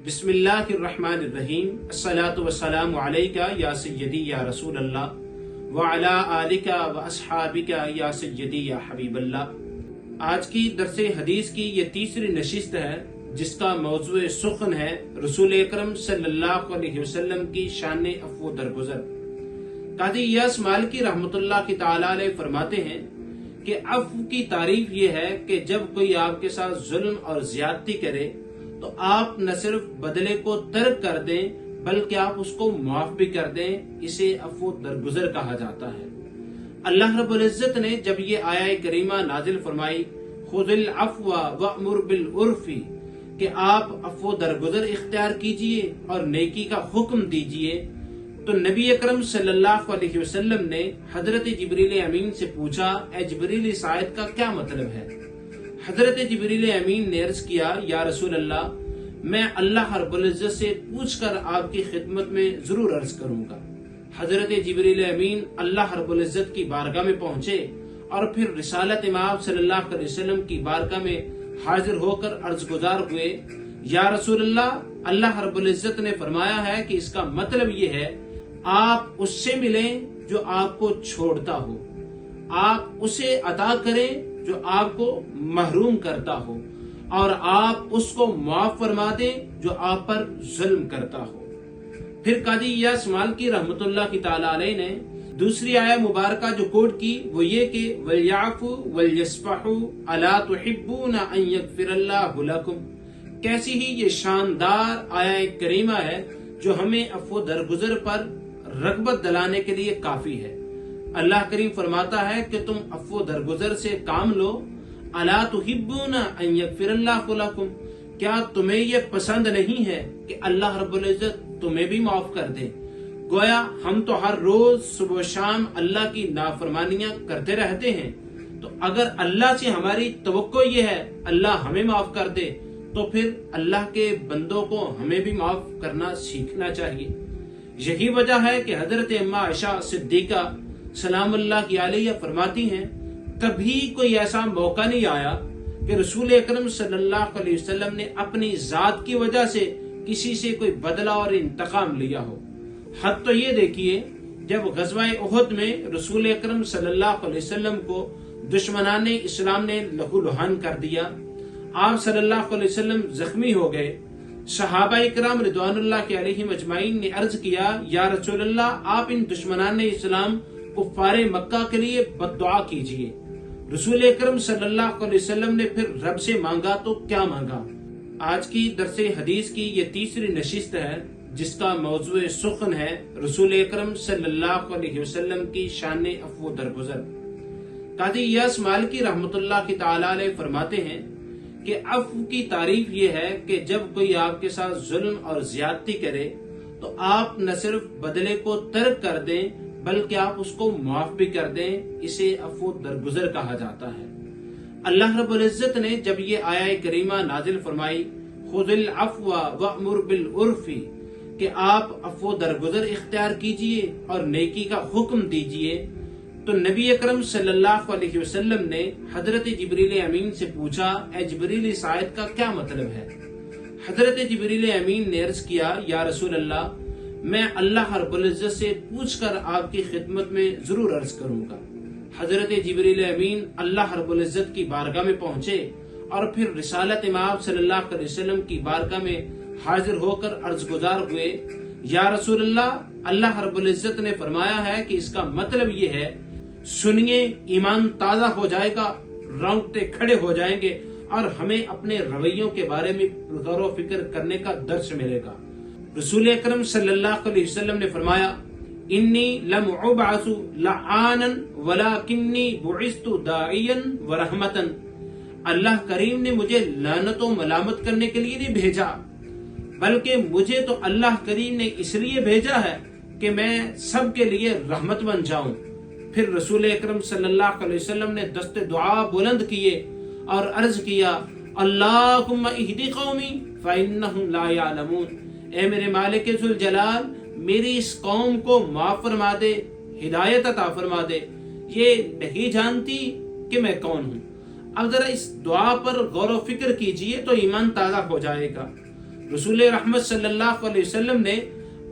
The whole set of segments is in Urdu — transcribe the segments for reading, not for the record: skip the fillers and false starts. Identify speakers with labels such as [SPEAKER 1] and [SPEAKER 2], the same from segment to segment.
[SPEAKER 1] بسم اللہ الرحمن الرحیم الصلاۃ والسلام علیکہ یا سیدی یا رسول اللہ وعلی آلکہ واصحابکہ یا سیدی یا حبیب اللہ۔ آج کی درس حدیث کی یہ تیسری نشست ہے جس کا موضوع سخن ہے رسول اکرم صلی اللہ علیہ وسلم کی شان عفو درگزر۔ قاضی یاس مالکی رحمۃ اللہ کی تعالی علیہ فرماتے ہیں کہ عفو کی تعریف یہ ہے کہ جب کوئی آپ کے ساتھ ظلم اور زیادتی کرے تو آپ نہ صرف بدلے کو ترک کر دیں بلکہ آپ اس کو معاف بھی کر دیں، اسے عفو درگزر کہا جاتا ہے۔ اللہ رب العزت نے جب یہ آیہ کریمہ نازل فرمائی خذ العفو وامر بالعرف کہ آپ عفو درگزر اختیار کیجئے اور نیکی کا حکم دیجئے، تو نبی اکرم صلی اللہ علیہ وسلم نے حضرت جبریل امین سے پوچھا، اے جبریل اس آیت کا کیا مطلب ہے؟ حضرت جبریل امین نے عرض کیا، یا رسول اللہ میں اللہ رب العزت سے پوچھ کر آپ کی خدمت میں ضرور عرض کروں گا۔ حضرت جبریل امین اللہ رب العزت کی بارگاہ میں پہنچے اور پھر رسالت امام صلی اللہ علیہ وسلم کی بارگاہ میں حاضر ہو کر عرض گزار ہوئے، یا رسول اللہ رب العزت نے فرمایا ہے کہ اس کا مطلب یہ ہے آپ اس سے ملیں جو آپ کو چھوڑتا ہو، آپ اسے عطا کریں جو آپ کو محروم کرتا ہو، اور آپ اس کو معاف فرما دیں جو آپ پر ظلم کرتا ہو۔ پھر قاضی یاس مالکی رحمۃ اللہ کی تعالی علیہ نے دوسری آیہ مبارکہ جو کوٹ کی وہ یہ کہ وَلْيَعْفُوا وَلْيَصْفَحُوا أَلَا تُحِبُّونَ أَن يَغْفِرَ اللَّهُ لَكُمْ۔ کیسی ہی یہ شاندار آیہ کریمہ ہے جو ہمیں عفو درگزر پر رغبت دلانے کے لیے کافی ہے۔ اللہ کریم فرماتا ہے کہ تم عفو درگزر سے کام لو، الا تحبون ان یغفر اللہ لکم، کیا تمہیں یہ پسند نہیں ہے کہ اللہ رب العزت تمہیں بھی معاف کر دے؟ گویا ہم تو ہر روز صبح و شام اللہ کی نافرمانیاں کرتے رہتے ہیں، تو اگر اللہ سے ہماری توقع یہ ہے اللہ ہمیں معاف کر دے تو پھر اللہ کے بندوں کو ہمیں بھی معاف کرنا سیکھنا چاہیے۔ یہی وجہ ہے کہ حضرت اماں عائشہ صدیقہ سلام اللہ کی علیہ فرماتی ہیں، کبھی کوئی ایسا موقع نہیں آیا کہ رسول اکرم صلی اللہ علیہ وسلم نے اپنی ذات کی وجہ سے کسی سے کوئی بدلہ اور انتقام لیا ہو۔ حد تو یہ دیکھیے جب غزوہ احد میں رسول اکرم صلی اللہ علیہ وسلم کو دشمنان اسلام نے لہو لہان کر دیا، آپ صلی اللہ علیہ وسلم زخمی ہو گئے، صحابہ اکرام رضوان اللہ کے علیہم اجمعین نے عرض کیا، یا رسول اللہ آپ ان دشمنان اسلام کفار مکہ کے لیے بد دعا کیجئے۔ رسول اکرم صلی اللہ علیہ وسلم نے پھر رب سے مانگا تو کیا مانگا؟ آج کی درس حدیث کی یہ تیسری نشست ہے جس کا موضوع سخن ہے رسول اکرم صلی اللہ علیہ وسلم کی شان عفو درگزر۔ قاضی یاس مالکی رحمۃ اللہ کی تعالی علیہ فرماتے ہیں کہ عفو کی تعریف یہ ہے کہ جب کوئی آپ کے ساتھ ظلم اور زیادتی کرے تو آپ نہ صرف بدلے کو ترک کر دیں بلکہ آپ اس کو معاف بھی کر دیں، اسے عفو درگزر کہا جاتا ہے۔ اللہ رب العزت نے جب یہ آیہ کریمہ نازل فرمائی خذ العفو وامر بالعرف کہ آپ عفو درگزر اختیار کیجئے اور نیکی کا حکم دیجئے، تو نبی اکرم صلی اللہ علیہ وسلم نے حضرت جبریل امین سے پوچھا، اے جبریل اس آیت کا کیا مطلب ہے؟ حضرت جبریل امین نے عرض کیا، یا رسول اللہ میں اللہ رب العزت سے پوچھ کر آپ کی خدمت میں ضرور عرض کروں گا۔ حضرت جبریل امین اللہ رب العزت کی بارگاہ میں پہنچے اور پھر رسالت امام صلی اللہ علیہ وسلم کی بارگاہ میں حاضر ہو کر عرض گزار ہوئے، یا رسول اللہ رب العزت نے فرمایا ہے کہ اس کا مطلب یہ ہے سنیے، ایمان تازہ ہو جائے گا، رونگٹے کھڑے ہو جائیں گے اور ہمیں اپنے رویوں کے بارے میں غور و فکر کرنے کا درس ملے گا۔ رسول اکرم صلی اللہ علیہ وسلم نے فرمایا، انی لم ابعث لعانا ولکنی بعثت داعیا ورحمتا۔ اللہ کریم نے مجھے لعنت و ملامت کرنے کے لیے نہیں بھیجا بلکہ مجھے تو اللہ کریم نے اس لیے بھیجا ہے کہ میں سب کے لیے رحمت بن جاؤں۔ پھر رسول اکرم صلی اللہ علیہ وسلم نے دست دعا بلند کیے اور عرض کیا، اللہم اہدی قومی فانہم لا یعلمون، اے میرے مالک ذوالجلال میری اس قوم کو معاف فرما دے، ہدایت عطا فرما دے، یہ نہیں جانتی کہ میں کون ہوں۔ اب ذرا اس دعا پر غور و فکر کیجئے تو ایمان تازہ ہو جائے گا۔ رسول رحمت صلی اللہ علیہ وسلم نے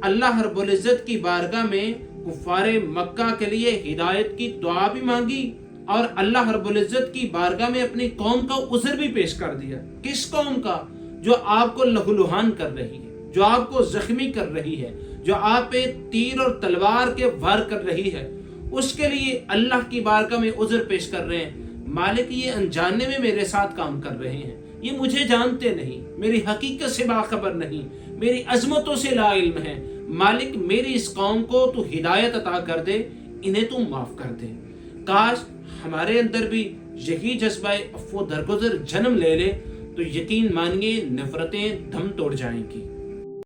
[SPEAKER 1] اللہ رب العزت کی بارگاہ میں کفار مکہ کے لیے ہدایت کی دعا بھی مانگی اور اللہ رب العزت کی بارگاہ میں اپنی قوم کا عذر بھی پیش کر دیا۔ کس قوم کا؟ جو آپ کو لہولہان کر رہی ہے، جو آپ کو زخمی کر رہی ہے، جو آپ پہ تیر اور تلوار کے وار کر رہی ہے، اس کے لیے اللہ کی بارگاہ میں عذر پیش کر رہے ہیں۔ مالک یہ انجانے میں میرے ساتھ کام کر رہے ہیں، یہ مجھے جانتے نہیں، میری حقیقت سے باخبر نہیں، میری عظمتوں سے لا علم ہے۔ مالک میری اس قوم کو تو ہدایت عطا کر دے، انہیں تو معاف کر دے۔ کاش ہمارے اندر بھی یہی جذبہ عفو درگزر جنم لے لے تو یقین مانیے نفرتیں دم توڑ جائیں گی۔